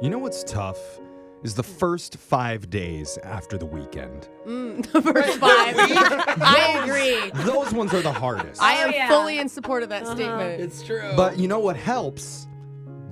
You know what's tough? Is the first 5 days after the weekend. The first 5. I agree. Those ones are the hardest. I am fully in support of that statement. It's true. But you know what helps?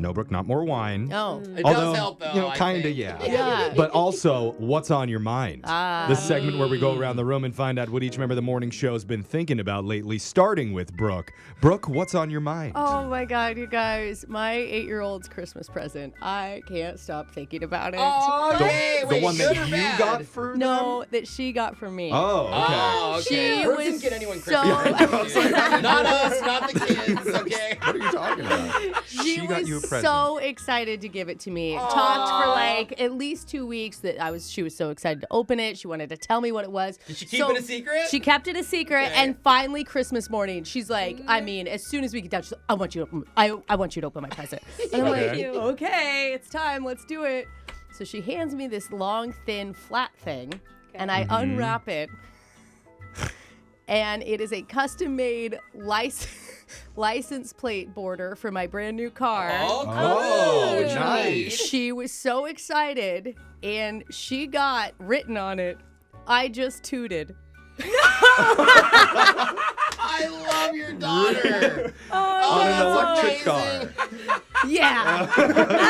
No, Brooke, not more wine. Oh. It Although, does help, though. Kind of, yeah. But also, what's on your mind? The segment where we go around the room and find out what each member of the morning show has been thinking about lately, starting with Brooke. Brooke, what's on your mind? Oh my God, you guys. My 8-year-old's Christmas present. I can't stop thinking about it. Oh, yay. The Wait, one good that or you bad? got for No, that she got for me. Oh, okay. Oh, okay. She Brooke was didn't get anyone so Christmas. Not us, not the kids, okay? What are you talking about? She got you a was present. so excited to give it to me. Talked for like at least 2 weeks that she was so excited to open it. She wanted to tell me what it was. Did she keep it a secret? She kept it a secret, Okay. and finally Christmas morning, she's like, I mean, as soon as we get down, she's like, I want you to open my present. And I'm Okay. like, okay, it's time, let's do it. So she hands me this long, thin, flat thing, and I unwrap it, and it is a custom-made license plate border for my brand new car. Oh, nice. She was so excited, and she got written on it, I just tooted. I love your daughter. On an electric amazing. car. Yeah.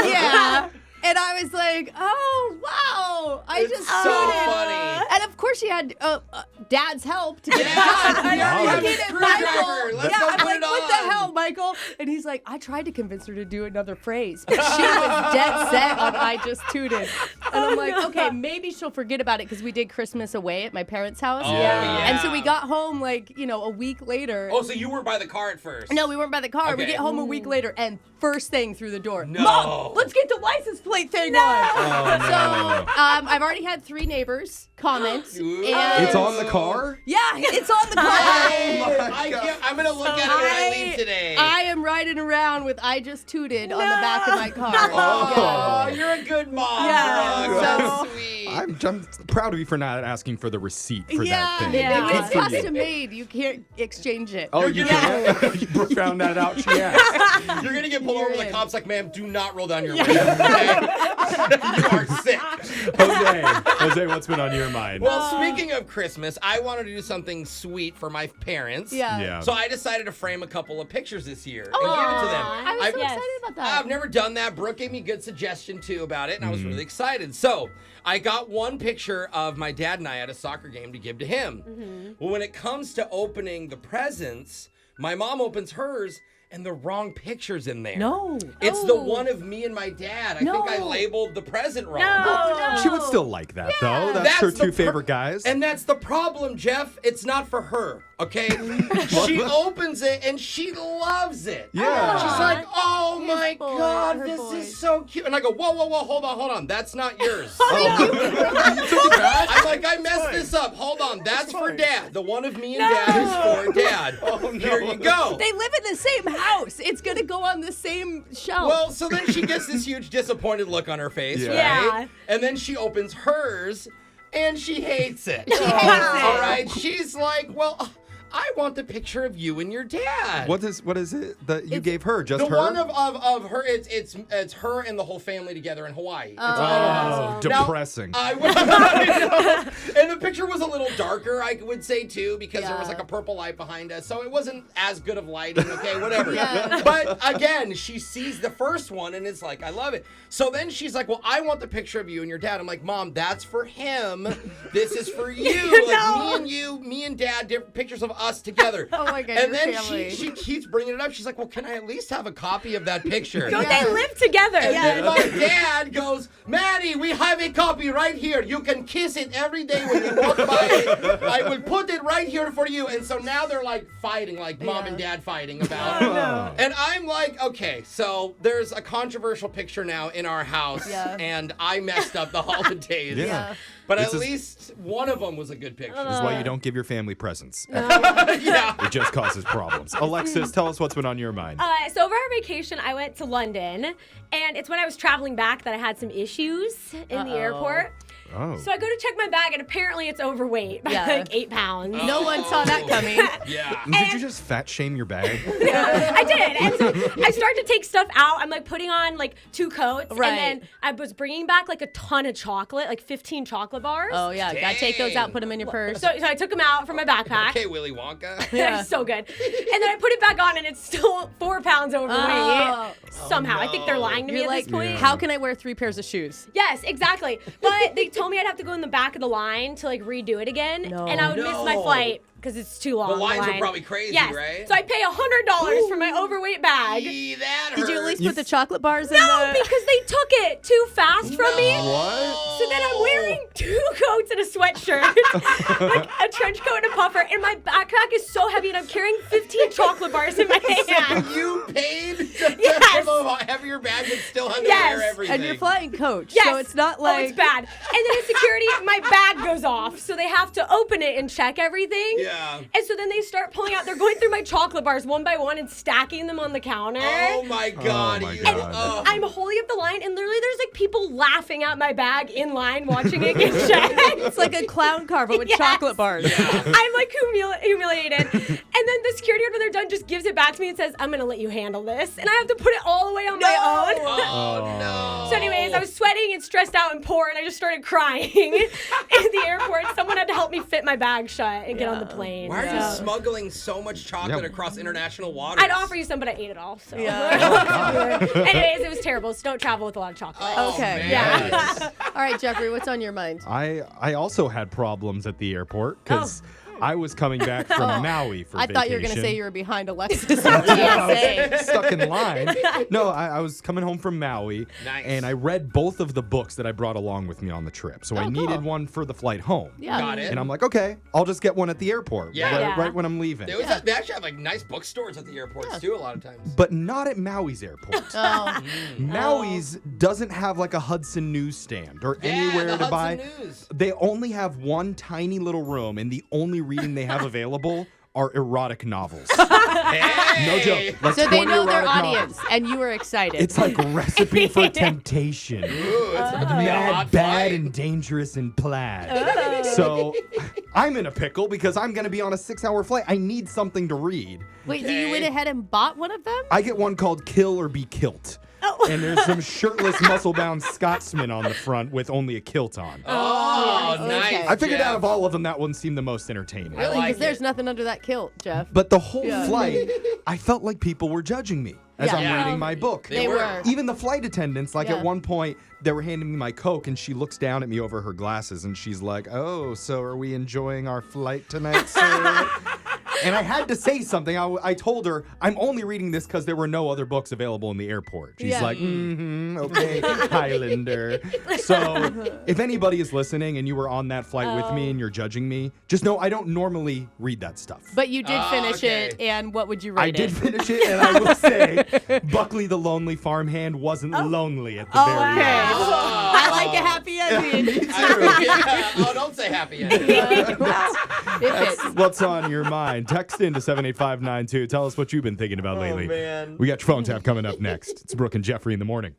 Yeah. And I was like, oh, wow. I It's just so tooted. funny. And of course she had Dad's help to get it Yeah, done. we already have a Looking at screwdriver. Let's yeah, go I'm put like, it what the on. hell, Michael? And he's like, I tried to convince her to do another phrase, but she was dead set on I just tooted. And I'm like, okay, maybe she'll forget about it because we did Christmas away at my parents' house. Oh, yeah. And so we got home like, a week later. Oh, so you were by the car at first? No, we weren't by the car. We Okay. get home a week later, and first thing through the door, No. Mom, let's get the license plate thing on. Oh, no. So I've already had 3 neighbors comment. Ooh. And It's on the car? yeah, it's on the car. I'm going to look at it when I leave today. I am riding around with I just tooted on the back of my car. Oh, you're a good mom. Yeah. Brooke. So- That's sweet. I'm proud of you for not asking for the receipt for that thing. Yeah, Good it's for you. custom made. You can't exchange it. Oh, you can't? Brooke found that out. She asked. You're going to get pulled You're over. The in. cops like, ma'am, do not roll down your window. Okay? You are sick. Jose, what's been on your mind? Well, speaking of Christmas, I wanted to do something sweet for my parents. Yeah. So I decided to frame a couple of pictures this year and give it to them. I was so excited about that. I've never done that. Brooke gave me a good suggestion, too, about it, and I was really excited. So I got one picture of my dad and I at a soccer game to give to him. Well, when it comes to opening the presents, my mom opens hers, and the wrong picture's in there. No. It's the one of me and my dad. I think I No. labeled the present wrong. No. She would still like that, though. That's her the 2 favorite guys. And that's the problem, Jeff. It's not for her, okay? She opens it and she loves it. Yeah. She's like, oh my boy, God, her this boy. is so cute. And I go, whoa, hold on. That's not yours. You took it back? I'm like, I messed this up. Hold on. That's for fine. Dad. The one of me and Dad is for Dad. Here you go. They live in the same house. It's going to go on the same shelf. Well, so then she gets this huge disappointed look on her face, Yeah. right? Yeah. And then she opens hers, and she hates it. She hates it. All right? She's like, well, I want the picture of you and your dad. What is it that you gave her? Just The her? one of her, it's her and the whole family together in Hawaii. It's all of us. Oh, Now, depressing. And the picture was a little darker, I would say, too, because there was Yeah. like a purple light behind us. So it wasn't as good of lighting, okay, whatever. Yeah. But again, she sees the first one and it's like, I love it. So then she's like, well, I want the picture of you and your dad. I'm like, Mom, that's for him. This is for you. Like me and Dad, different pictures of us together. Oh my God, And your then family. she keeps bringing it up. She's like, well, can I at least have a copy of that picture? Don't Yeah. they live together? And then my dad goes, Maddie, we have a copy right here. You can kiss it every day when you walk by it. I will put it right here for you. And so now they're like fighting, like mom and dad fighting about it. And I'm like, okay, so there's a controversial picture now in our house. Yeah. And I messed up the holidays. Yeah. But This at is- least one of them was a good picture. This is why you don't give your family presents. Yeah. It just causes problems. Alexis, tell us what's been on your mind. So over our vacation, I went to London, and it's when I was traveling back that I had some issues in the airport. Oh. So I go to check my bag, and apparently it's overweight by like 8 pounds. No one saw that coming. Yeah. Did you just fat shame your bag? I did. And so I started to take stuff out. I'm like putting on like 2 coats. Right. And then I was bringing back like a ton of chocolate, like 15 chocolate bars. Oh, yeah. Gotta take those out, put them in your purse. So I took them out from my backpack. Okay, Willy Wonka. Yeah. So good. And then I put it back on, and it's still 4 pounds overweight. Oh. Somehow. no. I think they're lying to me You're at like, this point. how can I wear 3 pairs of shoes? Yes, exactly. But they told me I'd have to go in the back of the line to like redo it again. No. And I would miss my No. flight because it's too long. The lines are line. probably crazy, Yes. right? So I pay $100 for my overweight bag. Gee, that Did you at hurts. least put the chocolate bars in No, the... because they took it too fast from me. What? So then I'm wearing 2 coats and a sweatshirt, like a trench coat and a puffer, and my backpack is so heavy, and I'm carrying 15 chocolate bars in my hand. You paid Yes. for the heavier bag, but still had to Yes. wear everything. And you're flying coach, Yes. so it's not like... Oh, it's bad. And then in security, my bag goes off, so they have to open it and check everything. Yeah. And so then they start pulling out, they're going through my chocolate bars one by one and stacking them on the counter. Oh my God. my you- God. oh. I'm holding up the line, and literally there's like people laughing at my bag in line watching it get checked. It's like a clown carver with Yes. chocolate bars. I'm like humiliated. And then the security guard, when they're done, just gives it back to me and says, I'm going to let you handle this. And I have to put it all the way on my own. Oh, no. So anyways, I was sweating and stressed out and poor, and I just started crying in the airport. Someone had to help me fit my bag shut and get on the plane. Why are you So- smuggling so much chocolate Yeah. across international waters? I'd offer you some, but I ate it all. So. Yeah. Anyways, it was terrible. So don't travel with a lot of chocolate. Oh, Okay. man. Yeah. All right, Jeffrey, what's on your mind? I also had problems at the airport because I was coming back from Maui for I vacation. thought you were going to say you were behind Alexis on TSA. Stuck in line. No, I was coming home from Maui, Nice. and I read both of the books that I brought along with me on the trip. So I Oh, needed cool. one for the flight home. Yeah. Got it. And I'm like, okay, I'll just get one at the airport. Yeah. right, Yeah. right when I'm leaving. They actually have like nice bookstores at the airports too a lot of times. But not at Maui's airport. Oh. Maui's doesn't have like a Hudson newsstand or anywhere the to Hudson buy. News. They only have one tiny little room, and the only reading they have available are erotic novels. Hey. No joke. Like So they 20 know their erotic audience, novels. and you were excited. It's like Recipe for Temptation. Ooh, it's about to be a Mad, hot bad, flight. and dangerous and plaid. So I'm in a pickle because I'm going to be on a 6-hour flight. I need something to read. Wait, so you Okay. went ahead and bought one of them? I get one called Kill or Be Kilt. And there's some shirtless, muscle-bound Scotsman on the front with only a kilt on. Oh, Okay. nice. I figured Jeff. out of all of them, that one seemed the most entertaining. I Really? like Because there's it. nothing under that kilt, Jeff. But the whole Yeah. flight, I felt like people were judging me as Yeah. I'm Yeah. reading my book. They were. Even the flight attendants, like Yeah. at one point, they were handing me my Coke, and she looks down at me over her glasses, and she's like, "Oh, so are we enjoying our flight tonight, sir?" And I had to say something. I told her, I'm only reading this because there were no other books available in the airport. She's Yeah. like, okay, Highlander. So if anybody is listening and you were on that flight with me and you're judging me, just know I don't normally read that stuff. But you did finish okay. it, and what would you rate I it? did finish it, and I will say, Buckley the Lonely Farmhand wasn't lonely at the very okay. end. I like a happy ending. Yeah. Oh, don't say happy ending. It fits. What's on your mind? Text in to 78592. Tell us what you've been thinking about lately. man. We got your phone tap coming up next. It's Brooke and Jeffrey in the morning.